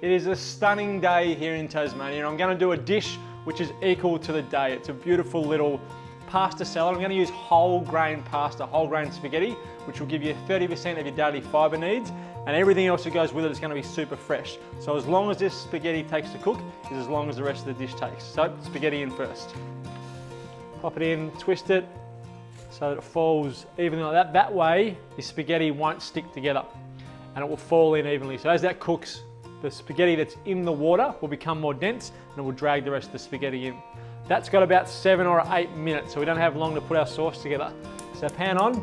It is a stunning day here in Tasmania. I'm going to do a dish which is equal to the day. It's a beautiful little pasta salad. I'm going to use whole grain pasta, whole grain spaghetti, which will give you 30% of your daily fibre needs, and everything else that goes with it is going to be super fresh. So as long as this spaghetti takes to cook is as long as the rest of the dish takes. So spaghetti in first. Pop it in, twist it so that it falls evenly like that. That way the spaghetti won't stick together and it will fall in evenly. So as that cooks, the spaghetti that's in the water will become more dense and it will drag the rest of the spaghetti in. That's got about 7 or 8 minutes, so we don't have long to put our sauce together. So pan on.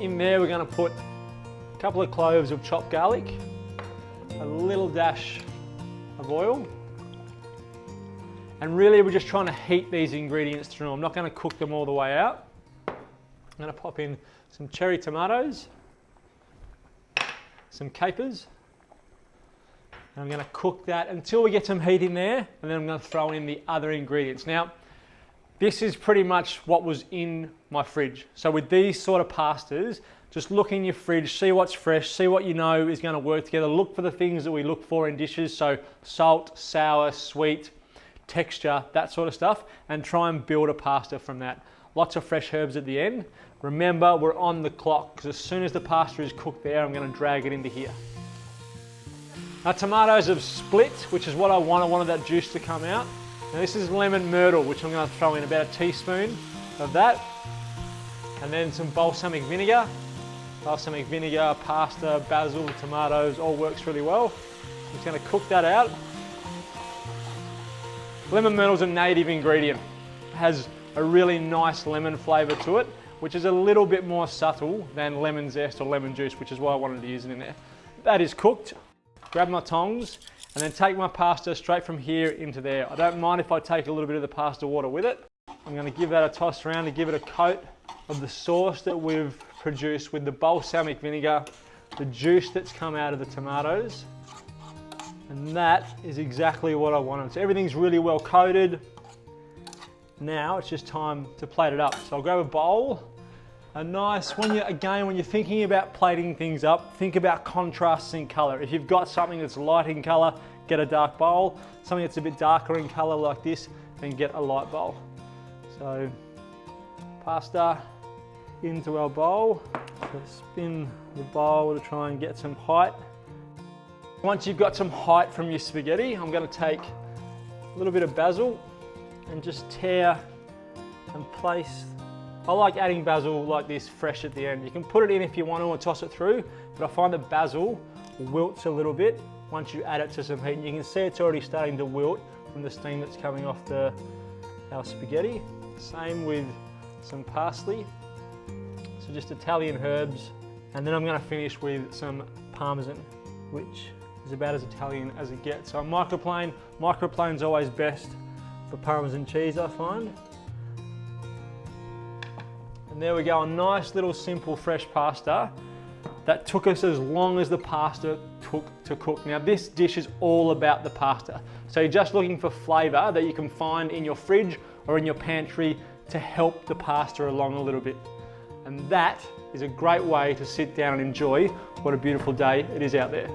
In there we're going to put a couple of cloves of chopped garlic, a little dash of oil, and really we're just trying to heat these ingredients through. I'm not going to cook them all the way out. I'm going to pop in some cherry tomatoes, some capers, and I'm going to cook that until we get some heat in there, and then I'm going to throw in the other ingredients. Now, this is pretty much what was in my fridge. So with these sort of pastas, just look in your fridge, see what's fresh, see what you know is going to work together. Look for the things that we look for in dishes, so salt, sour, sweet, texture, that sort of stuff, and try and build a pasta from that. Lots of fresh herbs at the end. Remember, we're on the clock, because as soon as the pasta is cooked there, I'm going to drag it into here. Now tomatoes have split, which is what I want. I wanted that juice to come out. Now this is lemon myrtle, which I'm going to throw in about a teaspoon of that. And then some balsamic vinegar. Balsamic vinegar, pasta, basil, tomatoes, all works really well. I'm just going to cook that out. Lemon myrtle is a native ingredient. It has a really nice lemon flavour to it, which is a little bit more subtle than lemon zest or lemon juice, which is why I wanted to use it in there. That is cooked. Grab my tongs and then take my pasta straight from here into there. I don't mind if I take a little bit of the pasta water with it. I'm going to give that a toss around to give it a coat of the sauce that we've produced with the balsamic vinegar, the juice that's come out of the tomatoes, and that is exactly what I wanted. So everything's really well coated. Now it's just time to plate it up. So I'll grab a bowl. A nice, when you're thinking about plating things up, think about contrasts in colour. If you've got something that's light in colour, get a dark bowl. Something that's a bit darker in colour like this, then get a light bowl. So, pasta into our bowl. So spin the bowl to try and get some height. Once you've got some height from your spaghetti, I'm going to take a little bit of basil and just tear and place. I like adding basil like this fresh at the end. You can put it in if you want to or toss it through, but I find that basil wilts a little bit once you add it to some heat. And you can see it's already starting to wilt from the steam that's coming off our spaghetti. Same with some parsley. So just Italian herbs. And then I'm going to finish with some Parmesan, which is about as Italian as it gets. So a microplane. Microplane's always best for Parmesan cheese, I find. And there we go, a nice little simple fresh pasta that took us as long as the pasta took to cook. Now this dish is all about the pasta. So you're just looking for flavour that you can find in your fridge or in your pantry to help the pasta along a little bit. And that is a great way to sit down and enjoy what a beautiful day it is out there.